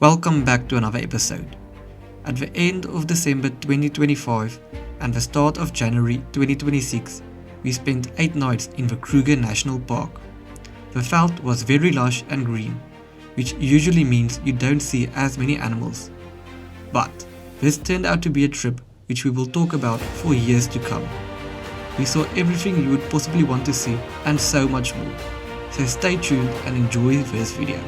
Welcome back to another episode. At the end of December 2025 and the start of January 2026, we spent 8 nights in the Kruger National Park. The veld was very lush and green, which usually means you don't see as many animals. But this turned out to be a trip which we will talk about for years to come. We saw everything you would possibly want to see and so much more. So stay tuned and enjoy this video.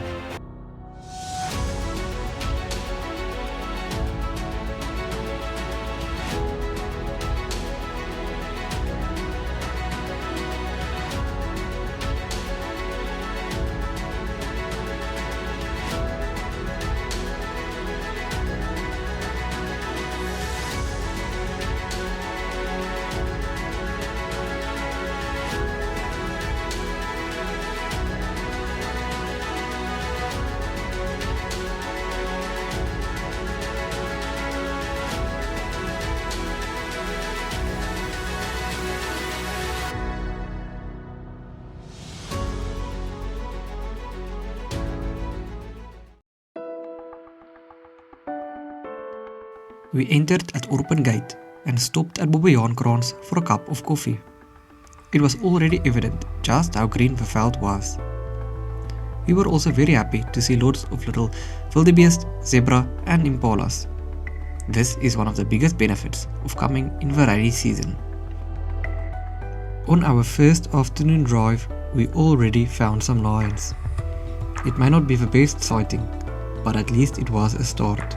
We entered at Orpen Gate and stopped at Bobbejaankran's for a cup of coffee. It was already evident just how green the veld was. We were also very happy to see lots of little wildebeest, zebra and impalas. This is one of the biggest benefits of coming in the rainy season. On our first afternoon drive, we already found some lions. It may not be the best sighting, but at least it was a start.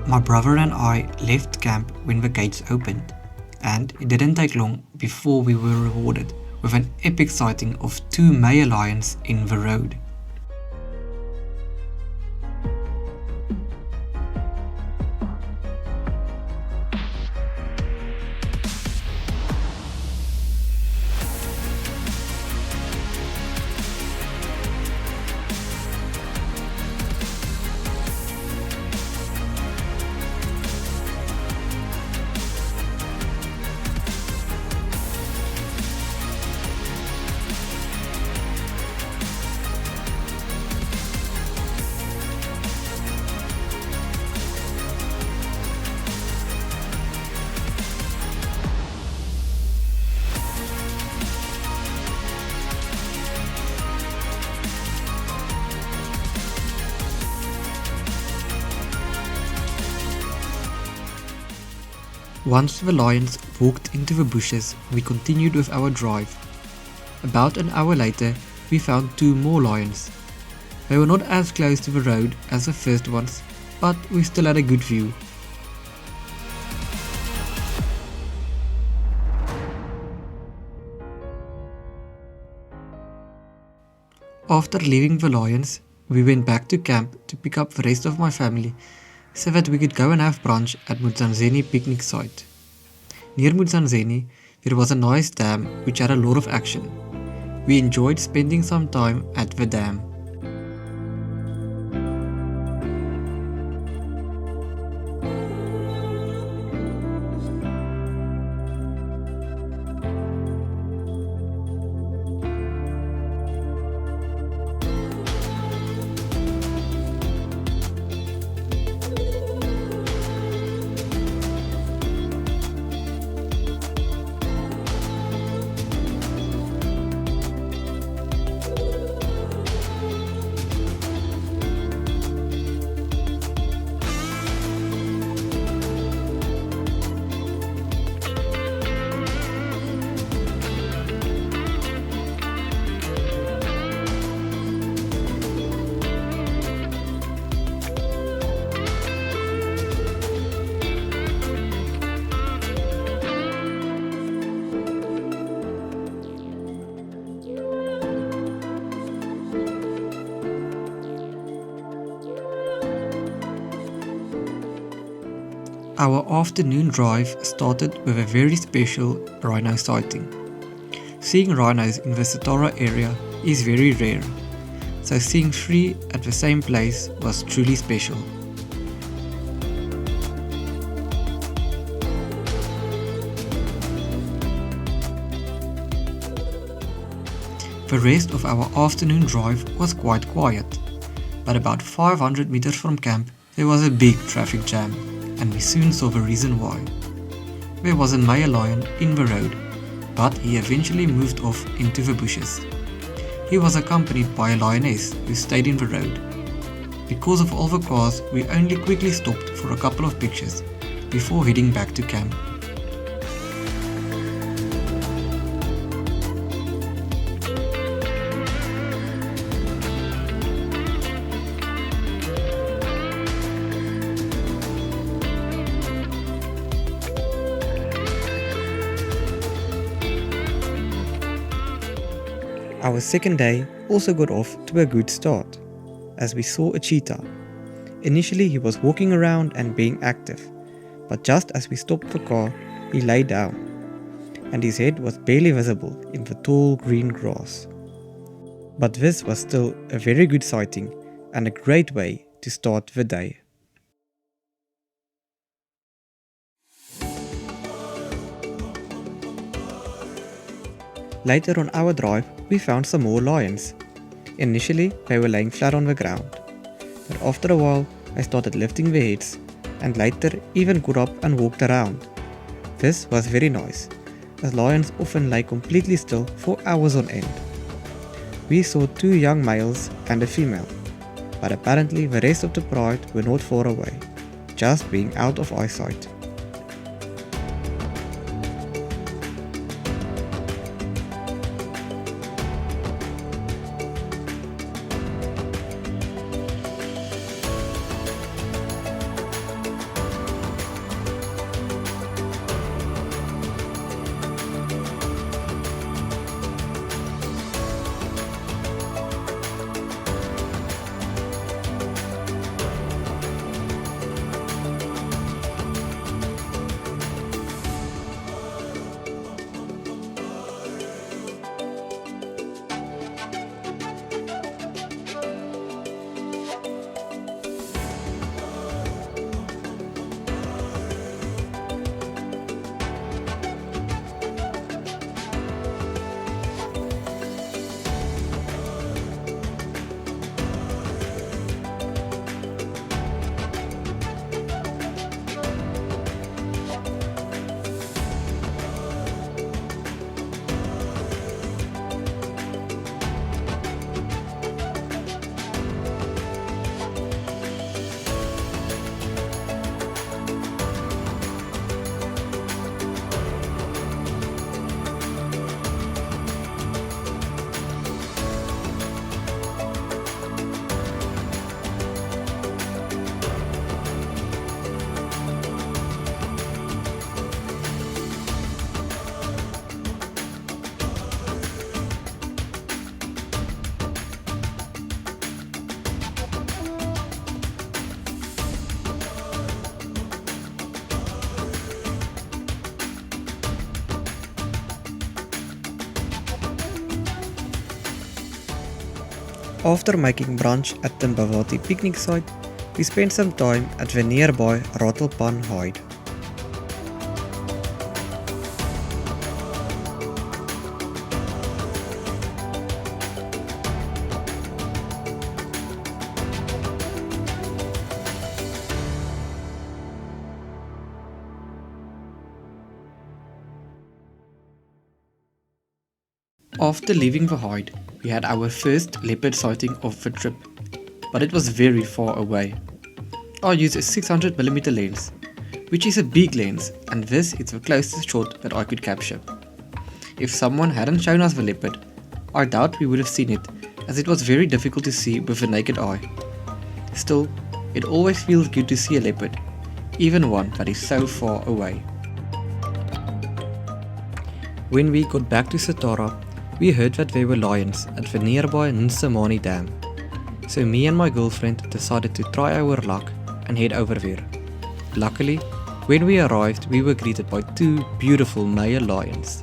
My brother and I left camp when the gates opened, and it didn't take long before we were rewarded with an epic sighting of 2 male lions in the road. Once the lions walked into the bushes, we continued with our drive. About an hour later, we found 2 more lions. They were not as close to the road as the first ones, but we still had a good view. After leaving the lions, we went back to camp to pick up the rest of my family so that we could go and have brunch at Mutsanzeni picnic site. Near Mutsanzeni, there was a nice dam which had a lot of action. We enjoyed spending some time at the dam. Our afternoon drive started with a very special rhino sighting. Seeing rhinos in the Satara area is very rare, so seeing 3 at the same place was truly special. The rest of our afternoon drive was quite quiet, but about 500 meters from camp there was a big traffic jam, and we soon saw the reason why. There was a male lion in the road, but he eventually moved off into the bushes. He was accompanied by a lioness who stayed in the road. Because of all the cars, we only quickly stopped for a couple of pictures before heading back to camp. Our second day also got off to a good start, as we saw a cheetah. Initially he was walking around and being active, but just as we stopped the car, he lay down, and his head was barely visible in the tall green grass. But this was still a very good sighting and a great way to start the day. Later on our drive, we found some more lions. Initially, they were laying flat on the ground, but after a while, they started lifting their heads and later even got up and walked around. This was very nice, as lions often lay completely still for hours on end. We saw 2 young males and a female, but apparently the rest of the pride were not far away, just being out of eyesight. After making brunch at the Mbavati picnic site, we spent some time at the nearby Rattlepan Hide. After leaving the hide, we had our first leopard sighting of the trip, but it was very far away. I used a 600mm lens, which is a big lens, and this is the closest shot that I could capture. If someone hadn't shown us the leopard, I doubt we would have seen it, as it was very difficult to see with the naked eye. Still, it always feels good to see a leopard, even one that is so far away. When we got back to Satara, we heard that there were lions at the nearby Nsamani Dam. So me and my girlfriend decided to try our luck and head over there. Luckily, when we arrived, we were greeted by 2 beautiful male lions.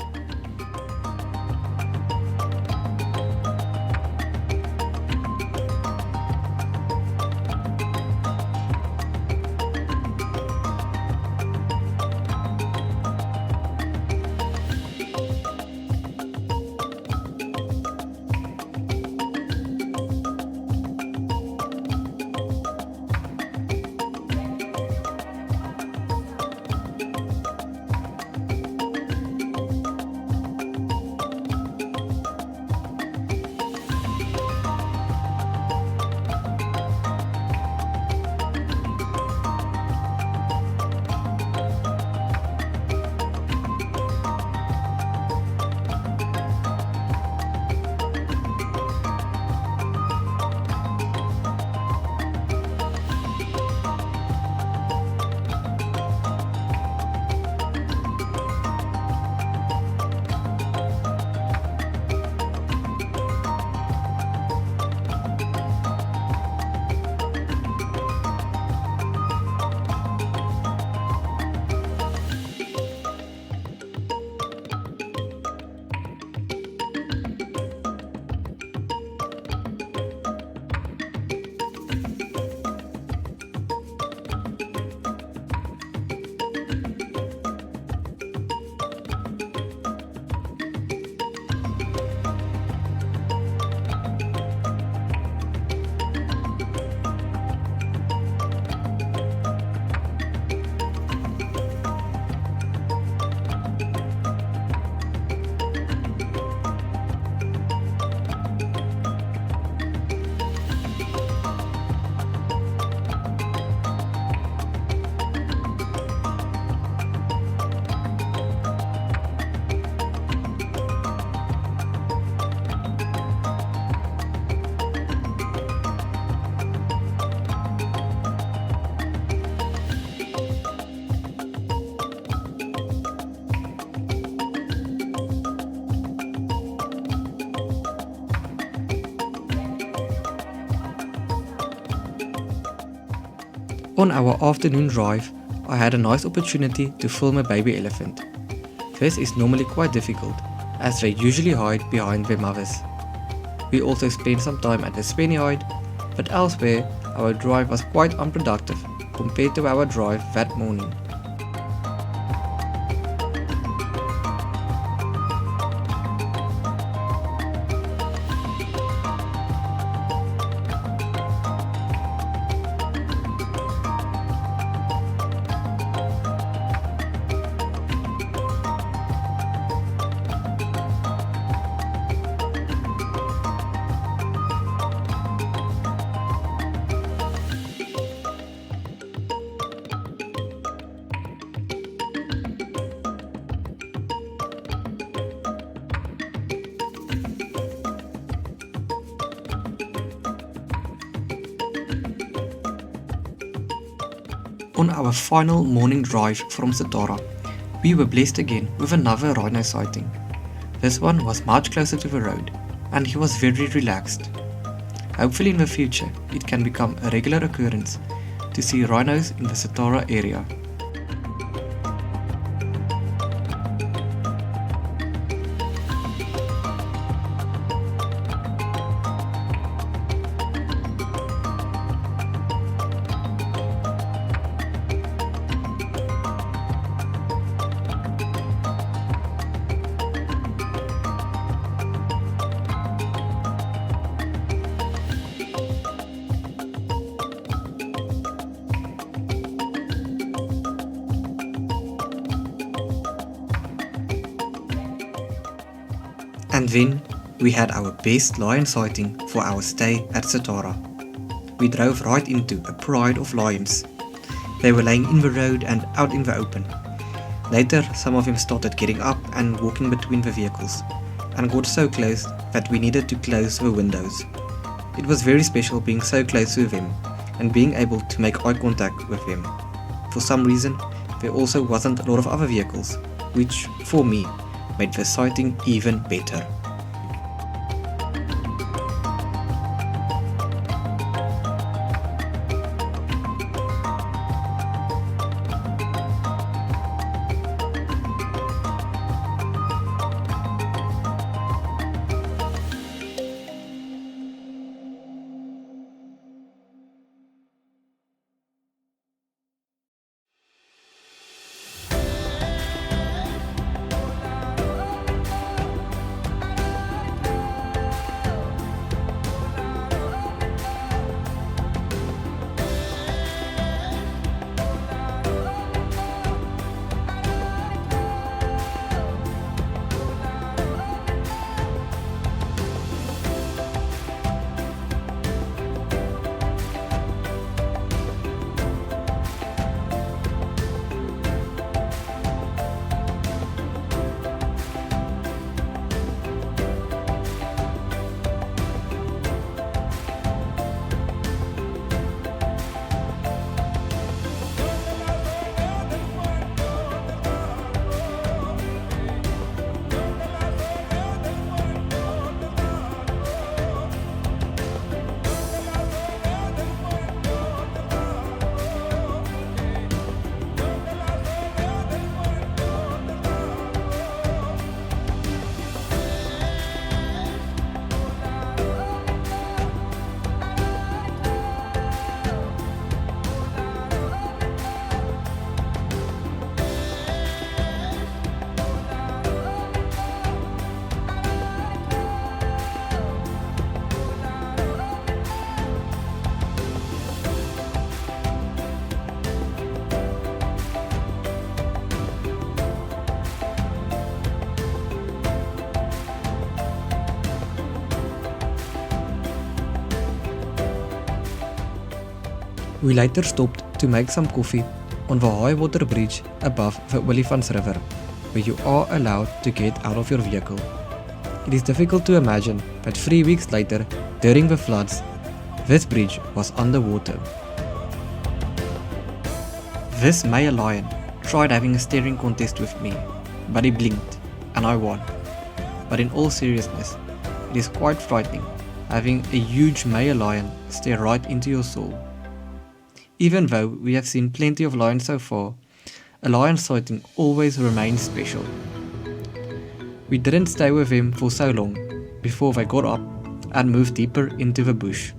On our afternoon drive, I had a nice opportunity to film a baby elephant. This is normally quite difficult, as they usually hide behind their mothers. We also spent some time at the Spaniard, but elsewhere our drive was quite unproductive compared to our drive that morning. On our final morning drive from Satara, we were blessed again with another rhino sighting. This one was much closer to the road, and he was very relaxed. Hopefully in the future it can become a regular occurrence to see rhinos in the Satara area. And then we had our best lion sighting for our stay at Satara. We drove right into a pride of lions. They were laying in the road and out in the open. Later, some of them started getting up and walking between the vehicles, and got so close that we needed to close the windows. It was very special being so close to them and being able to make eye contact with them. For some reason, there also wasn't a lot of other vehicles, which, for me, made the sighting even better. We later stopped to make some coffee on the high water bridge above the Olifants River, where you are allowed to get out of your vehicle. It is difficult to imagine that 3 weeks later, during the floods, this bridge was underwater. This male lion tried having a staring contest with me, but he blinked and I won. But in all seriousness, it is quite frightening having a huge male lion stare right into your soul. Even though we have seen plenty of lions so far, a lion sighting always remains special. We didn't stay with them for so long before they got up and moved deeper into the bush.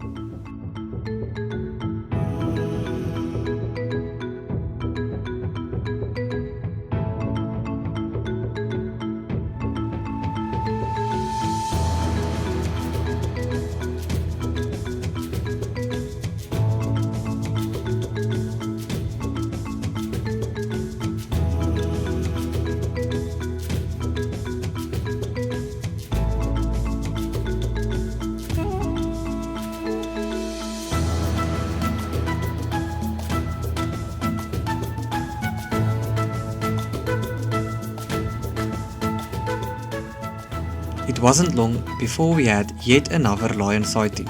It wasn't long before we had yet another lion sighting,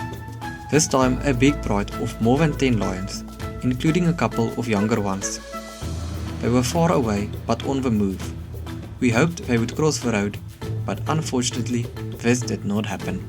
this time a big pride of more than 10 lions, including a couple of younger ones. They were far away but on the move. We hoped they would cross the road, but unfortunately this did not happen.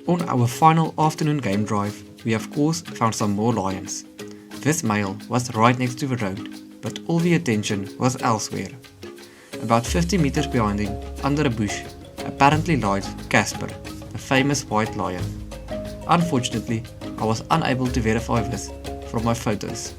On our final afternoon game drive, we of course found some more lions. This male was right next to the road, but all the attention was elsewhere. About 50 meters behind him, under a bush, apparently lied Casper, the famous white lion. Unfortunately, I was unable to verify this from my photos.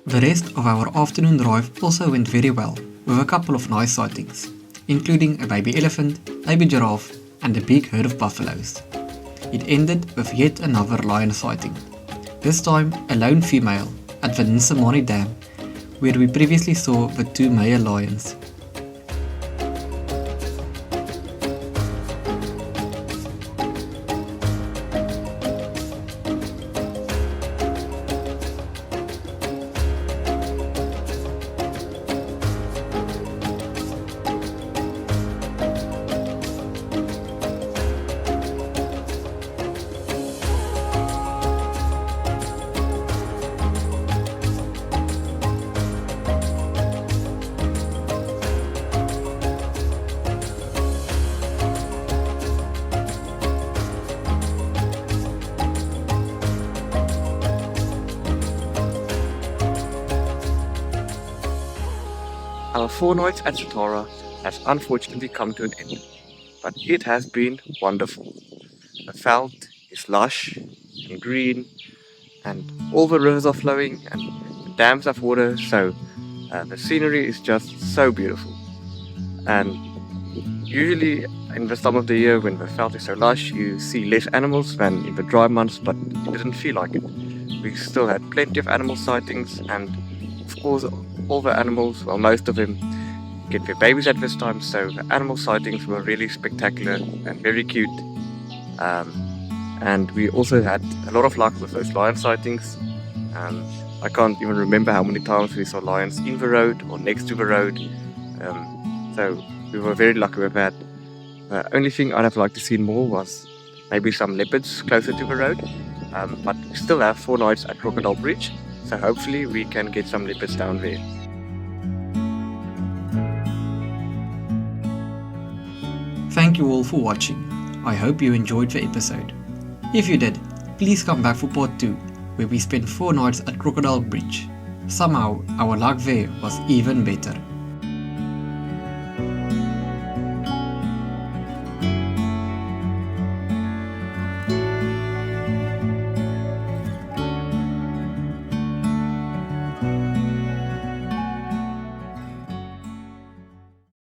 The rest of our afternoon drive also went very well, with a couple of nice sightings, including a baby elephant, baby giraffe, and a big herd of buffaloes. It ended with yet another lion sighting, this time a lone female at the Nsimani Dam, where we previously saw the two male lions. Our 4 nights at Satara has unfortunately come to an end, but it has been wonderful. The veld is lush and green, and all the rivers are flowing, and the dams have water, so the scenery is just so beautiful. And usually in the time of the year when the veld is so lush, you see less animals than in the dry months, but it didn't feel like it. We still had plenty of animal sightings, and of course, all the animals, well, most of them get their babies at this time, so the animal sightings were really spectacular and very cute. Um, and we also had a lot of luck with those lion sightings. I can't even remember how many times we saw lions in the road or next to the road. So we were very lucky with that. The only thing I'd have liked to see more was maybe some leopards closer to the road. But we still have 4 nights at Crocodile Bridge, so hopefully we can get some leopards down there. Thank you all for watching. I hope you enjoyed the episode. If you did, please come back for part 2, where we spent 4 nights at Crocodile Bridge. Somehow, our luck there was even better.